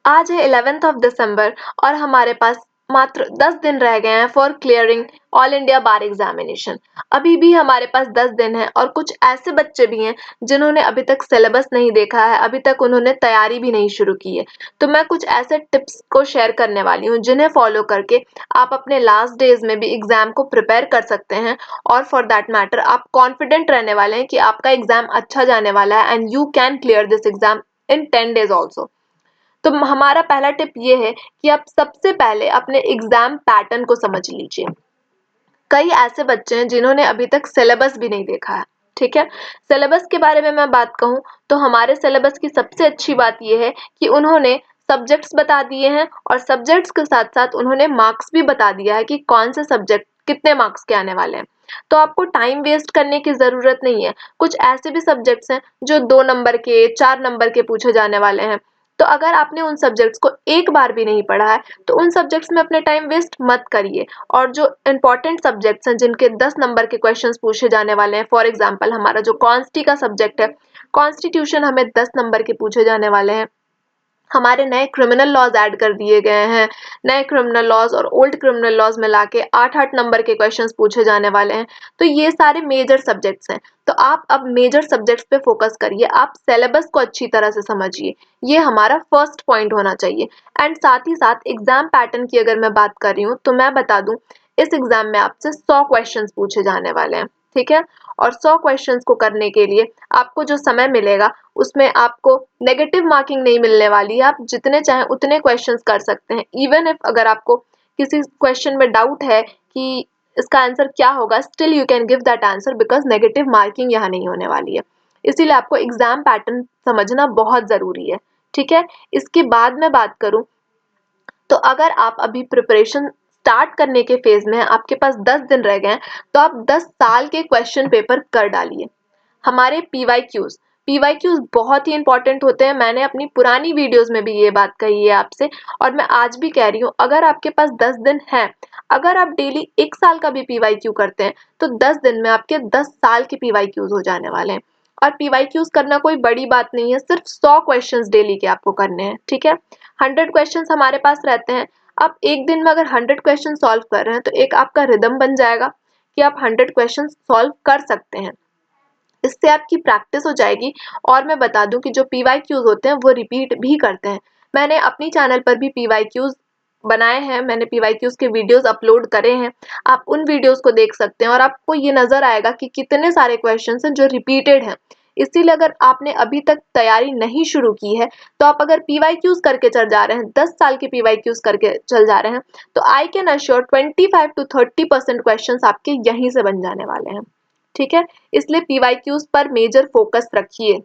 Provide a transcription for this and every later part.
आज है 11th of December और हमारे पास मात्र 10 दिन रह गए हैं for clearing all India bar examination. अभी भी हमारे पास 10 दिन है और कुछ ऐसे बच्चे भी हैं जिन्होंने अभी तक सिलेबस नहीं देखा है, अभी तक उन्होंने तैयारी भी नहीं शुरू की है। तो मैं कुछ ऐसे टिप्स को शेयर करने वाली हूँ जिन्हें फॉलो करके आप अपने लास्ट डेज में भी एग्जाम को प्रिपेयर कर सकते हैं और फॉर दैट मैटर आप कॉन्फिडेंट रहने वाले हैं कि आपका एग्जाम अच्छा जाने वाला है and you can clear this exam in 10 days also. तो हमारा पहला टिप ये है कि आप सबसे पहले अपने एग्जाम पैटर्न को समझ लीजिए। कई ऐसे बच्चे हैं जिन्होंने अभी तक सिलेबस भी नहीं देखा है। ठीक है, सिलेबस के बारे में मैं बात कहूँ तो हमारे सिलेबस की सबसे अच्छी बात यह है कि उन्होंने सब्जेक्ट्स बता दिए हैं और सब्जेक्ट्स के साथ साथ उन्होंने मार्क्स भी बता दिया है कि कौन से सब्जेक्ट कितने मार्क्स के आने वाले हैं। तो आपको टाइम वेस्ट करने की जरूरत नहीं है। कुछ ऐसे भी सब्जेक्ट्स हैं जो 2 नंबर के 4 नंबर के पूछे जाने वाले हैं। तो अगर आपने उन सब्जेक्ट्स को एक बार भी नहीं पढ़ा है तो उन सब्जेक्ट्स में अपने टाइम वेस्ट मत करिए। और जो इम्पोर्टेंट सब्जेक्ट्स हैं जिनके 10 नंबर के क्वेश्चंस पूछे जाने वाले हैं, फॉर एग्जांपल हमारा जो कॉन्स्टी का सब्जेक्ट है, कॉन्स्टिट्यूशन हमें 10 नंबर के पूछे जाने वाले हैं। हमारे नए क्रिमिनल लॉज ऐड कर दिए गए हैं। नए क्रिमिनल लॉज और ओल्ड क्रिमिनल लॉज मिला के 8-8 नंबर के क्वेश्चंस पूछे जाने वाले हैं। तो ये सारे मेजर सब्जेक्ट्स हैं। तो आप अब मेजर सब्जेक्ट्स पे फोकस करिए, आप सिलेबस को अच्छी तरह से समझिए। ये हमारा फर्स्ट पॉइंट होना चाहिए। एंड साथ ही साथ एग्जाम पैटर्न की अगर मैं बात कर रही हूँ तो मैं बता दूं, इस एग्जाम में आपसे 100 क्वेश्चंस पूछे जाने वाले हैं। ठीक है, और 100 क्वेश्चंस को करने के लिए आपको जो समय मिलेगा उसमें आपको नेगेटिव मार्किंग नहीं मिलने वाली है। आप जितने चाहें उतने क्वेश्चंस कर सकते हैं। इवन इफ अगर आपको किसी क्वेश्चन में डाउट है कि इसका आंसर क्या होगा, still you can give that answer because negative marking यहाँ नहीं होने वाली है। इसीलिए आपको एग्जाम पैटर्न समझना बहुत जरूरी है। ठीक है, इसके बाद मैं बात करूं तो अगर आप अभी प्रिपरेशन स्टार्ट करने के फेज में हैं, आपके पास 10 दिन रह गए हैं, तो आप 10 साल के क्वेश्चन पेपर कर डालिए। हमारे पीवाईक्यूज बहुत ही इंपॉर्टेंट होते हैं। मैंने अपनी पुरानी वीडियोस में भी ये बात कही है आपसे और मैं आज भी कह रही हूँ, अगर आपके पास 10 दिन हैं, अगर आप डेली 1 साल का भी पीवाईक्यू करते हैं तो 10 दिन में आपके 10 साल के पीवाईक्यूज हो जाने वाले हैं। और पीवाईक्यूज करना कोई बड़ी बात नहीं है, सिर्फ 100 क्वेश्चंस डेली के आपको करने हैं। ठीक है, 100 क्वेश्चंस हमारे पास रहते हैं। आप एक दिन में अगर 100 क्वेश्चन सॉल्व कर रहे हैं तो एक आपका रिदम बन जाएगा कि आप 100 क्वेश्चन सॉल्व कर सकते हैं। इससे आपकी प्रैक्टिस हो जाएगी। और मैं बता दूं कि जो पीवाईक्यूज होते हैं वो रिपीट भी करते हैं। मैंने अपनी चैनल पर भी पीवाईक्यूज बनाए हैं, मैंने पीवाईक्यूज के वीडियोस अपलोड करे हैं। आप उन वीडियोस को देख सकते हैं और आपको ये नजर आएगा कि कितने सारे क्वेश्चंस हैं जो रिपीटेड हैं। इसीलिए अगर आपने अभी तक तैयारी नहीं शुरू की है तो आप अगर पीवाईक्यूज करके चल जा रहे हैं, 10 साल के पीवाईक्यूज करके चल जा रहे हैं, तो I can assure 25 to 30% question आपके यहीं से बन जाने वाले हैं। ठीक है, इसलिए पीवाईक्यूज पर मेजर फोकस रखिए।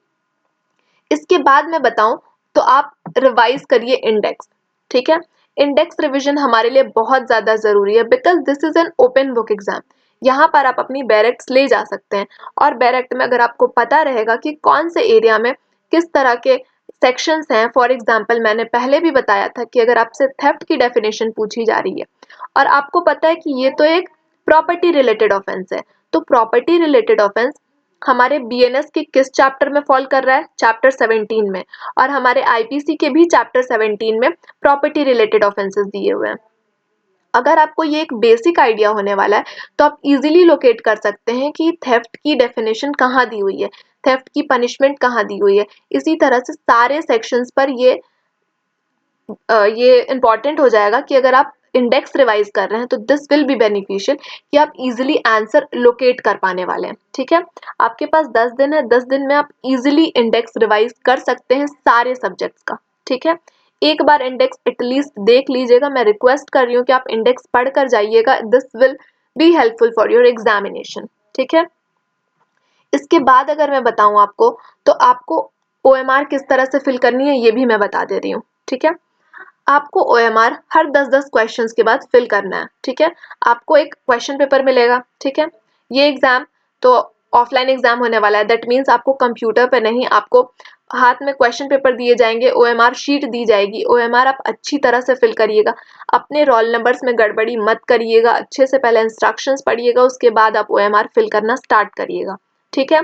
इसके बाद मैं बताऊं तो आप रिवाइज करिए इंडेक्स। ठीक है, इंडेक्स रिवीजन हमारे लिए बहुत ज्यादा जरूरी है because this is an open book exam. यहाँ पर आप अपनी बैरेक्ट्स ले जा सकते हैं और बैरेक्ट में अगर आपको पता रहेगा कि कौन से एरिया में किस तरह के सेक्शंस हैं, फॉर एग्जाम्पल मैंने पहले भी बताया था कि अगर आपसे थेफ्ट की डेफिनेशन पूछी जा रही है और आपको पता है कि ये तो एक प्रॉपर्टी रिलेटेड ऑफेंस है, तो प्रॉपर्टी रिलेटेड ऑफेंस हमारे बीएनएस के किस चैप्टर में फॉल कर रहा है, चैप्टर 17 में। और हमारे आईपीसी के भी चैप्टर 17 में प्रॉपर्टी रिलेटेड ऑफेंसेस दिए हुए हैं। अगर आपको ये एक बेसिक आइडिया होने वाला है तो आप इजीली लोकेट कर सकते हैं कि थेफ्ट की डेफिनेशन कहाँ दी हुई है, थेफ्ट की पनिशमेंट कहाँ दी हुई है। इसी तरह से सारे सेक्शंस पर ये इम्पॉर्टेंट हो जाएगा कि अगर आप इंडेक्स रिवाइज कर रहे हैं तो दिस विल बी बेनिफिशियल कि आप इजीली आंसर लोकेट कर पाने वाले हैं। ठीक है, आपके पास 10 दिन है, 10 दिन में आप इजीली इंडेक्स रिवाइज कर सकते हैं सारे सब्जेक्ट्स का। ठीक है, एक बार इंडेक्स एटलीस्ट देख लीजिएगा, मैं रिक्वेस्ट कर रही हूँ कि आप इंडेक्स पढ़ कर जाइएगा, this will be helpful for your examination. ठीक है, इसके बाद अगर मैं बताऊं आपको तो आपको ओएमआर किस तरह से फिल करनी है ये भी मैं बता दे रही हूँ। ठीक है, आपको ओएमआर हर 10-10 क्वेश्चंस के बाद फिल करना है। ठीक है, आपको एक क्वेश्चन पेपर मिलेगा। ठीक है, ये एग्जाम तो ऑफलाइन एग्जाम होने वाला है, दैट मीन्स आपको कंप्यूटर पे नहीं, आपको हाथ में क्वेश्चन पेपर दिए जाएंगे, ओएमआर शीट दी जाएगी। ओएमआर आप अच्छी तरह से फिल करिएगा, अपने रोल नंबर्स में गड़बड़ी मत करिएगा, अच्छे से पहले इंस्ट्रक्शंस पढ़िएगा, उसके बाद आप ओएमआर फिल करना स्टार्ट करिएगा। ठीक है,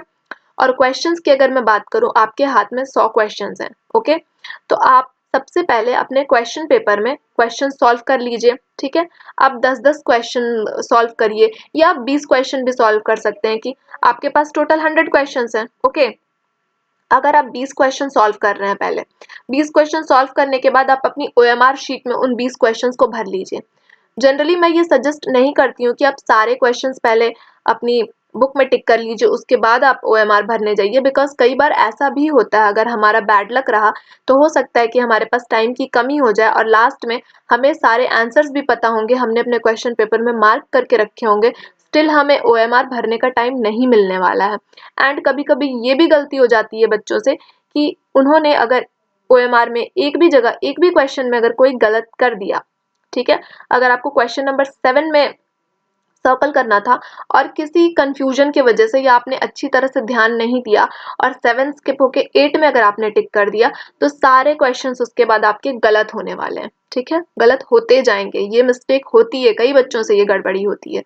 और क्वेश्चंस की अगर मैं बात करूं, आपके हाथ में 100 क्वेश्चंस हैं। ओके, तो आप सबसे पहले अपने क्वेश्चन पेपर में क्वेश्चन सॉल्व कर लीजिए, ठीक है। आप 10-10 क्वेश्चन सॉल्व करिए या आप 20 क्वेश्चन भी सॉल्व कर सकते हैं कि आपके पास टोटल 100 क्वेश्चंस हैं, ओके। अगर आप 20 क्वेश्चन सॉल्व कर रहे हैं, पहले 20 क्वेश्चन सॉल्व करने के बाद आप अपनी ओएमआर शीट में उन 20 क्वेश्चंस को भर लीजिए। जनरली मैं ये सजेस्ट नहीं करती हूँ कि आप सारे क्वेश्चंस पहले अपनी बुक में टिक कर लीजिए, उसके बाद आप ओएमआर भरने जाइए, बिकॉज कई बार ऐसा भी होता है, अगर हमारा बैड लक रहा तो हो सकता है कि हमारे पास टाइम की कमी हो जाए और लास्ट में हमें सारे आंसर्स भी पता होंगे, हमने अपने क्वेश्चन पेपर में मार्क करके रखे होंगे, स्टिल हमें ओएमआर भरने का टाइम नहीं मिलने वाला है। एंड कभी कभी ये भी गलती हो जाती है बच्चों से कि उन्होंने अगर ओएमआर में एक भी जगह एक भी क्वेश्चन में अगर कोई गलत कर दिया, ठीक है, अगर आपको क्वेश्चन नंबर 7 में सर्कल करना था और किसी कंफ्यूजन की वजह से या आपने अच्छी तरह से ध्यान नहीं दिया और 7 स्किप होके 8 में अगर आपने टिक कर दिया तो सारे क्वेश्चंस उसके बाद आपके गलत होने वाले हैं, ठीक है, गलत होते जाएंगे। ये मिस्टेक होती है, कई बच्चों से ये गड़बड़ी होती है,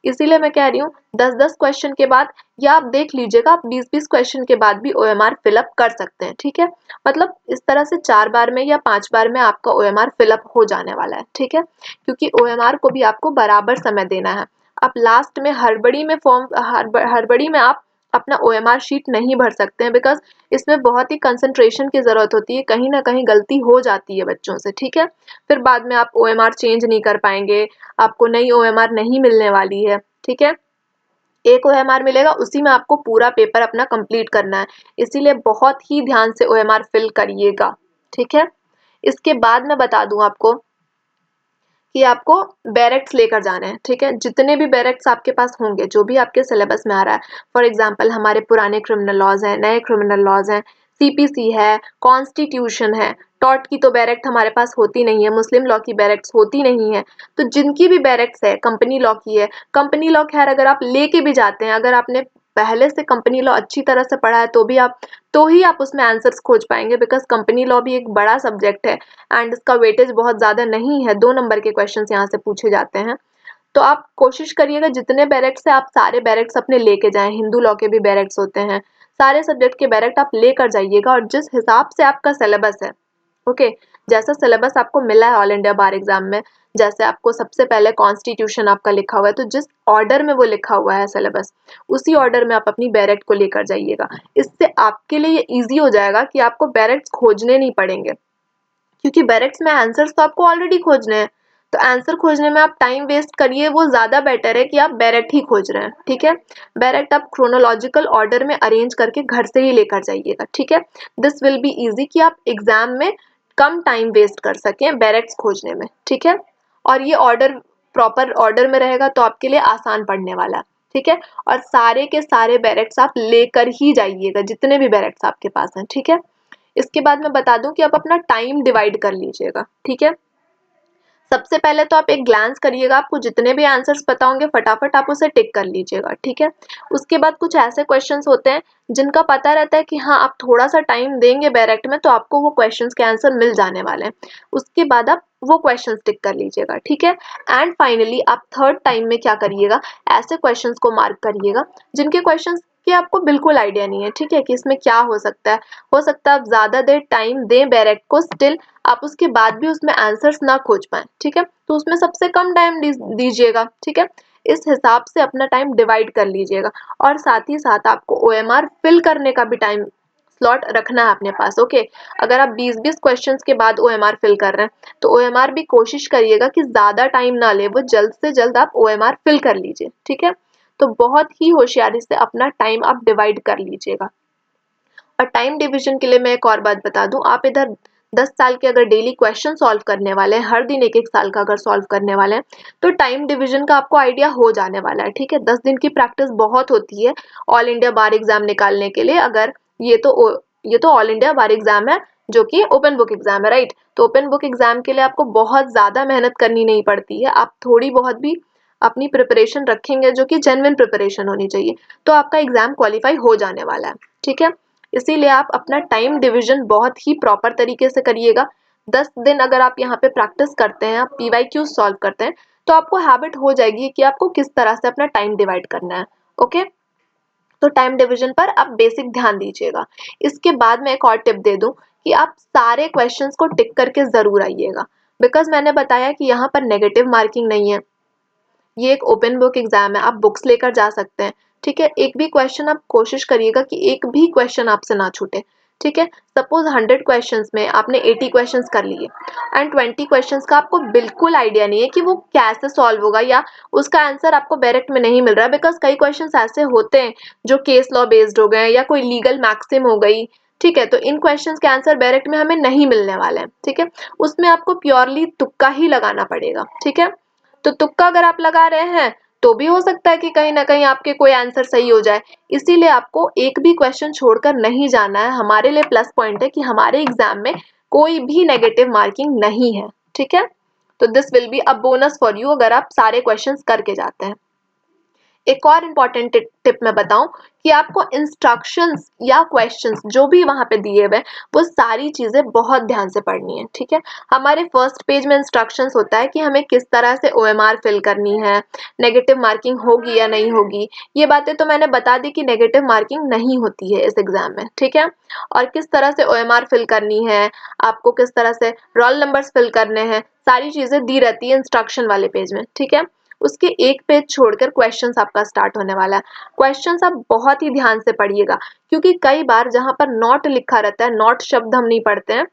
इसीलिए मैं कह रही हूँ 10-10 क्वेश्चन के बाद या आप देख लीजिएगा, आप 20-20 क्वेश्चन के बाद भी ओएमआर फिलअप कर सकते हैं, ठीक है। मतलब इस तरह से 4 बार में या 5 बार में आपका ओएमआर फिलअप हो जाने वाला है, ठीक है, क्योंकि ओएमआर को भी आपको बराबर समय देना है। आप लास्ट में हड़बड़ी में आप अपना ओएमआर शीट नहीं भर सकते हैं, बिकॉज इसमें बहुत ही कंसंट्रेशन की जरूरत होती है, कहीं ना कहीं गलती हो जाती है बच्चों से, ठीक है। फिर बाद में आप ओएमआर चेंज नहीं कर पाएंगे, आपको नई ओएमआर नहीं मिलने वाली है, ठीक है। एक ओएमआर मिलेगा, उसी में आपको पूरा पेपर अपना कंप्लीट करना है, इसीलिए बहुत ही ध्यान से ओएमआर फिल करिएगा, ठीक है। इसके बाद मैं बता दूं आपको कि आपको बैरेक्ट्स लेकर जाने हैं, ठीक है, जितने भी बैरेक्ट्स आपके पास होंगे, जो भी आपके सिलेबस में आ रहा है, फॉर एग्जांपल हमारे पुराने क्रिमिनल लॉज हैं, नए क्रिमिनल लॉज हैं, सीपीसी है, कॉन्स्टिट्यूशन है, टॉट की तो बैरेक्ट हमारे पास होती नहीं है, मुस्लिम लॉ की बैरेक्ट्स होती नहीं है, तो जिनकी भी बैरेक्ट्स है, कंपनी लॉ की है, कंपनी लॉ खैर अगर आप लेके भी जाते हैं, अगर आपने पहले से कंपनी लॉ अच्छी तरह से पढ़ा है तो ही आप उसमें आंसर्स खोज पाएंगे, बिकॉज कंपनी लॉ भी एक बड़ा सब्जेक्ट है एंड इसका वेटेज बहुत ज़्यादा नहीं है, 2 नंबर के क्वेश्चन यहाँ से पूछे जाते हैं। तो आप कोशिश करिएगा जितने बैरेक्ट्स है आप सारे बैरेक्ट्स अपने लेके जाएं, हिंदू लॉ के भी बैरेक्ट्स होते हैं, सारे सब्जेक्ट के बैरेक्ट आप लेकर जाइएगा, और जिस हिसाब से आपका सिलेबस है, ओके, जैसा सिलेबस आपको मिला है ऑल इंडिया बार एग्जाम में, जैसे आपको सबसे पहले कॉन्स्टिट्यूशन आपका लिखा हुआ है, तो जिस ऑर्डर में वो लिखा हुआ है सिलेबस, उसी ऑर्डर में आप अपनी बैरेक्ट को लेकर जाइएगा। इससे आपके लिए ये ईजी हो जाएगा कि आपको बैरेक्ट्स खोजने नहीं पड़ेंगे, क्योंकि बैरेक्ट्स में आंसर्स तो आपको ऑलरेडी खोजने हैं, तो आंसर खोजने में आप टाइम वेस्ट करिए, वो ज़्यादा बेटर है कि आप बैरेक्ट ही खोज रहे हैं, ठीक है। बैरेक्ट आप क्रोनोलॉजिकल ऑर्डर में अरेंज करके घर से ही लेकर जाइएगा, ठीक है। दिस विल बी इजी कि आप एग्जाम में कम टाइम वेस्ट कर सकें बैरेक्ट्स खोजने में, ठीक है। और ये ऑर्डर प्रॉपर ऑर्डर में रहेगा तो आपके लिए आसान पड़ने वाला है, ठीक है। और सारे के सारे बैरेक्ट्स आप लेकर ही जाइएगा, जितने भी बैरेक्ट्स आपके पास हैं, ठीक है। इसके बाद मैं बता दूं कि आप अपना टाइम डिवाइड कर लीजिएगा, ठीक है। सबसे पहले तो आप एक ग्लांस करिएगा, आपको जितने भी आंसर्स पता होंगे फटाफट आप उसे टिक कर लीजिएगा, ठीक है। उसके बाद कुछ ऐसे क्वेश्चंस होते हैं जिनका पता रहता है कि हाँ आप थोड़ा सा टाइम देंगे डायरेक्ट में तो आपको वो क्वेश्चंस के आंसर मिल जाने वाले हैं, उसके बाद आप वो क्वेश्चंस टिक कर लीजिएगा, ठीक है। एंड फाइनली आप थर्ड टाइम में क्या करिएगा, ऐसे क्वेश्चंस को मार्क करिएगा जिनके क्वेश्चंस कि आपको बिल्कुल आइडिया नहीं है, ठीक है, कि इसमें क्या हो सकता है, हो सकता है आप ज़्यादा देर टाइम दें डायरेक्ट को, स्टिल आप उसके बाद भी उसमें आंसर्स ना खोज पाएं, ठीक है, तो उसमें सबसे कम टाइम दीजिएगा, ठीक है। इस हिसाब से अपना टाइम डिवाइड कर लीजिएगा, और साथ ही साथ आपको ओएमआर फिल करने का भी टाइम स्लॉट रखना है अपने पास, ओके। अगर आप 20-20 क्वेश्चंस के बाद ओएमआर फिल कर रहे हैं तो ओएमआर भी कोशिश करिएगा कि ज़्यादा टाइम ना ले, वो जल्द से जल्द आप ओएमआर फिल कर लीजिए, ठीक है। तो बहुत ही होशियारी से अपना टाइम आप डिवाइड कर लीजिएगा। और टाइम डिवीजन के लिए मैं एक और बात बता दूं, आप इधर 10 साल के अगर डेली क्वेश्चन सॉल्व करने वाले हैं, हर दिन एक एक साल का अगर सॉल्व करने वाले हैं, तो टाइम डिवीजन का आपको आइडिया हो जाने वाला है, ठीक है। 10 दिन की प्रैक्टिस बहुत होती है ऑल इंडिया बार एग्जाम निकालने के लिए। अगर ये तो ऑल इंडिया बार एग्जाम है जो कि ओपन बुक एग्जाम है, राइट। तो ओपन बुक एग्जाम के लिए आपको बहुत ज़्यादा मेहनत करनी नहीं पड़ती है, आप थोड़ी बहुत भी अपनी प्रिपरेशन रखेंगे जो कि जेन्युइन प्रिपरेशन होनी चाहिए, तो आपका एग्जाम क्वालिफाई हो जाने वाला है, ठीक है। इसीलिए आप अपना टाइम डिवीजन बहुत ही प्रॉपर तरीके से करिएगा। 10 दिन अगर आप यहाँ पे प्रैक्टिस करते हैं, आप पीवाईक्यू सॉल्व करते हैं, तो आपको हैबिट हो जाएगी कि आपको किस तरह से अपना टाइम डिवाइड करना है, ओके। तो टाइम डिवीजन पर आप बेसिक ध्यान दीजिएगा। इसके बाद मैं एक और टिप दे दूं कि आप सारे क्वेश्चंस को टिक करके ज़रूर आइएगा, बिकॉज़ मैंने बताया कि यहाँ पर नेगेटिव मार्किंग नहीं है। ये एक ओपन बुक एग्जाम है, आप बुक्स लेकर जा सकते हैं, ठीक है। एक भी क्वेश्चन आप कोशिश करिएगा कि एक भी क्वेश्चन आपसे ना छूटे, ठीक है। सपोज 100 क्वेश्चंस में आपने 80 क्वेश्चंस कर लिए एंड 20 क्वेश्चंस का आपको बिल्कुल आइडिया नहीं है कि वो कैसे सॉल्व होगा या उसका आंसर आपको डायरेक्ट में नहीं मिल रहा है, बिकॉज कई क्वेश्चंस ऐसे होते हैं जो केस लॉ बेस्ड हो गए या कोई लीगल मैक्सिम हो गई, ठीक है। तो इन क्वेश्चंस के आंसर डायरेक्ट में हमें नहीं मिलने वाले हैं, ठीक है। उसमें आपको प्योरली तुक्का ही लगाना पड़ेगा, ठीक है। तो तुक्का अगर आप लगा रहे हैं तो भी हो सकता है कि कहीं ना कहीं आपके कोई आंसर सही हो जाए, इसीलिए आपको एक भी क्वेश्चन छोड़कर नहीं जाना है। हमारे लिए प्लस पॉइंट है कि हमारे एग्जाम में कोई भी नेगेटिव मार्किंग नहीं है, ठीक है। तो this will be a bonus for you अगर आप सारे क्वेश्चंस करके जाते हैं। एक और इम्पॉर्टेंट टिप मैं बताऊं कि आपको इंस्ट्रक्शंस या क्वेश्चंस जो भी वहां पे दिए हुए वो सारी चीजें बहुत ध्यान से पढ़नी है, ठीक है। हमारे फर्स्ट पेज में इंस्ट्रक्शंस होता है कि हमें किस तरह से ओएमआर फिल करनी है, नेगेटिव मार्किंग होगी या नहीं होगी। ये बातें तो मैंने बता दी कि नेगेटिव मार्किंग नहीं होती है इस एग्जाम में, ठीक है। और किस तरह से ओएमआर फिल करनी है, आपको किस तरह से रोल नंबर्स फिल करने हैं, सारी चीजें दी रहती है इंस्ट्रक्शन वाले पेज में, ठीक है। उसके एक पेज छोड़कर क्वेश्चंस आपका स्टार्ट होने वाला है। क्वेश्चंस आप बहुत ही ध्यान से पढ़िएगा, क्योंकि कई बार जहां पर नॉट लिखा रहता है, नॉट शब्द हम नहीं पढ़ते हैं,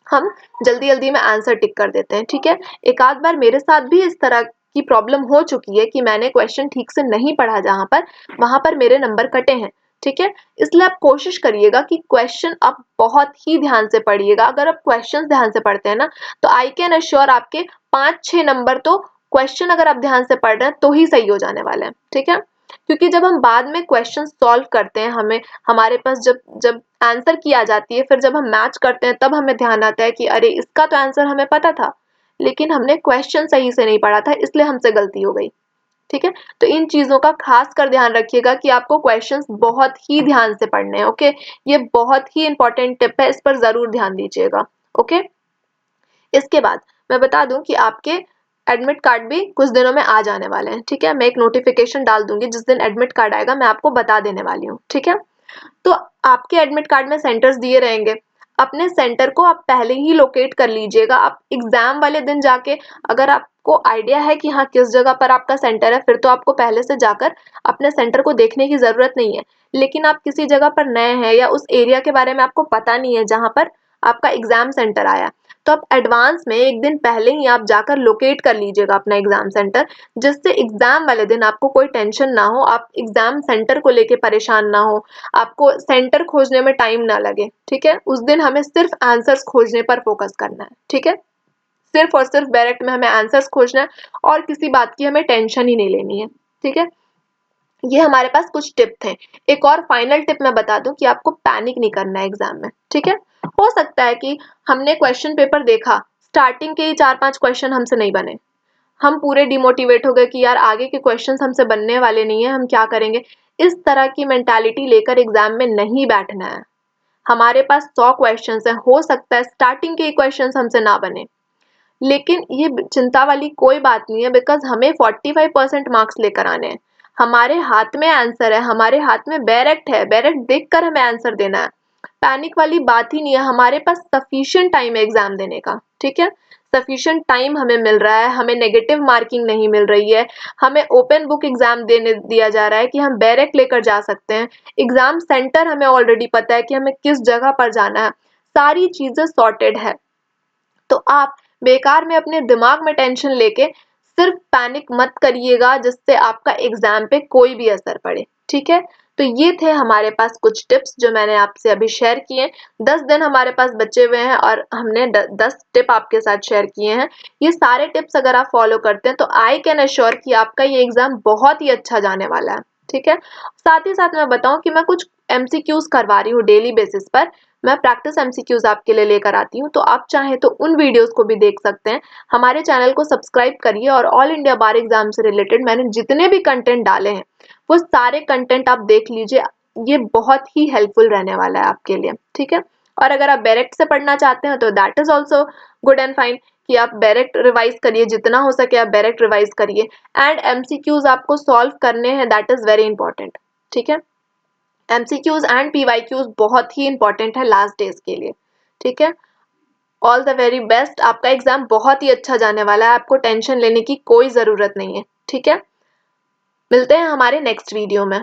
हम जल्दी जल्दी में आंसर टिक कर देते हैं, ठीक है। एक आध बार मेरे साथ भी इस तरह की प्रॉब्लम हो चुकी है कि मैंने क्वेश्चन ठीक से नहीं पढ़ा जहां पर, वहां पर मेरे नंबर कटे हैं, ठीक है। इसलिए आप कोशिश करिएगा कि क्वेश्चन आप बहुत ही ध्यान से पढ़िएगा। अगर आप क्वेश्चन ध्यान से पढ़ते हैं ना, तो आई कैन अश्योर आपके 5-6 नंबर तो क्वेश्चन अगर आप ध्यान से पढ़ रहे हैं तो ही सही हो जाने वाले हैं, ठीक है। क्योंकि जब हम बाद में क्वेश्चन सॉल्व करते हैं, हमें हमारे पास जब जब आंसर की आ जाती है, फिर जब हम मैच करते हैं तब हमें ध्यान आता है कि अरे इसका तो आंसर हमें पता था, लेकिन हमने क्वेश्चन सही से नहीं पढ़ा था, इसलिए हमसे गलती हो गई, ठीक है। तो इन चीजों का खास कर ध्यान रखिएगा कि आपको क्वेश्चंस बहुत ही ध्यान से पढ़ने हैं, ओके। ये बहुत ही इंपॉर्टेंट टिप है, इस पर जरूर ध्यान दीजिएगा, ओके। इसके बाद मैं बता दूं कि आपके एडमिट कार्ड भी कुछ दिनों में आ जाने वाले हैं, ठीक है। मैं एक नोटिफिकेशन डाल दूंगी, जिस दिन एडमिट कार्ड आएगा मैं आपको बता देने वाली हूँ, ठीक है। तो आपके एडमिट कार्ड में सेंटर्स दिए रहेंगे, अपने सेंटर को आप पहले ही लोकेट कर लीजिएगा। आप एग्जाम वाले दिन जाके, अगर आपको आइडिया है कि हाँ किस जगह पर आपका सेंटर है, फिर तो आपको पहले से जाकर अपने सेंटर को देखने की जरूरत नहीं है। लेकिन आप किसी जगह पर नए हैं या उस एरिया के बारे में आपको पता नहीं है जहां पर आपका एग्जाम सेंटर आया, तो आप एडवांस में एक दिन पहले ही आप जाकर लोकेट कर लीजिएगा अपना एग्जाम सेंटर, जिससे एग्जाम वाले दिन आपको कोई टेंशन ना हो, आप एग्जाम सेंटर को लेके परेशान ना हो, आपको सेंटर खोजने में टाइम ना लगे, ठीक है। उस दिन हमें सिर्फ आंसर्स खोजने पर फोकस करना है, ठीक है। सिर्फ और सिर्फ डायरेक्ट में हमें आंसर्स खोजना है और किसी बात की हमें टेंशन ही नहीं लेनी है, ठीक है। ये हमारे पास कुछ टिप थे। एक और फाइनल टिप मैं बता दूं कि आपको पैनिक नहीं करना है एग्जाम में, ठीक है। हो सकता है कि हमने क्वेश्चन पेपर देखा, स्टार्टिंग के ही 4-5 क्वेश्चन हमसे नहीं बने, हम पूरे डिमोटिवेट हो गए कि यार आगे के क्वेश्चंस हमसे बनने वाले नहीं है, हम क्या करेंगे। इस तरह की मेंटालिटी लेकर एग्जाम में नहीं बैठना है। हमारे पास 100 क्वेश्चंस हैं, हो सकता है स्टार्टिंग के ही क्वेश्चंस हमसे ना बने, लेकिन ये चिंता वाली कोई बात नहीं है, बिकॉज हमें 45% मार्क्स लेकर आने हैं। हमारे हाथ में आंसर है, हमारे हाथ में डायरेक्ट है, डायरेक्ट देखकर हमें आंसर देना है। पैनिक वाली बात ही नहीं है, हमारे पास सफिशिएंट टाइम है एग्जाम देने का, ठीक है। सफिशिएंट टाइम हमें मिल रहा है, हमें नेगेटिव मार्किंग नहीं मिल रही है, हमें ओपन बुक एग्जाम देने दिया जा रहा है कि हम डायरेक्ट लेकर जा सकते हैं। एग्जाम सेंटर हमें ऑलरेडी पता है कि हमें किस जगह पर जाना है, सारी चीजें सॉर्टेड है। तो आप बेकार में अपने दिमाग में टेंशन लेके सिर्फ पैनिक मत करिएगा, जिससे आपका एग्जाम पे कोई भी असर पड़े, ठीक है। तो ये थे हमारे पास कुछ टिप्स जो मैंने आपसे अभी शेयर किए। 10 दिन हमारे पास बचे हुए हैं और हमने 10 टिप आपके साथ शेयर किए हैं। ये सारे टिप्स अगर आप फॉलो करते हैं तो आई कैन अश्योर कि आपका ये एग्जाम बहुत ही अच्छा जाने वाला है, ठीक है। साथ ही साथ मैं बताऊं कि मैं कुछ एमसीक्यूज करवा रही हूँ डेली बेसिस पर, मैं प्रैक्टिस एमसीक्यूज आपके लिए लेकर आती हूँ, तो आप चाहें तो उन वीडियोस को भी देख सकते हैं। हमारे चैनल को सब्सक्राइब करिए और ऑल इंडिया बार एग्जाम से रिलेटेड मैंने जितने भी कंटेंट डाले हैं वो सारे कंटेंट आप देख लीजिए, ये बहुत ही हेल्पफुल रहने वाला है आपके लिए, ठीक है। और अगर आप डायरेक्ट से पढ़ना चाहते हैं तो that is also good and fine, कि आप डायरेक्ट रिवाइज करिए, जितना हो सके आप डायरेक्ट रिवाइज करिए। एंड एमसीक्यूज आपको सॉल्व करने हैं, दैट इज वेरी इंपॉर्टेंट, ठीक है। एमसीक्यूज एंड पीवाईक्यूज बहुत ही इंपॉर्टेंट है लास्ट डेज के लिए, ठीक है। All the very best. आपका एग्जाम बहुत ही अच्छा जाने वाला है, आपको टेंशन लेने की कोई ज़रूरत नहीं है। ठीक है, मिलते हैं हमारे नेक्स्ट वीडियो में।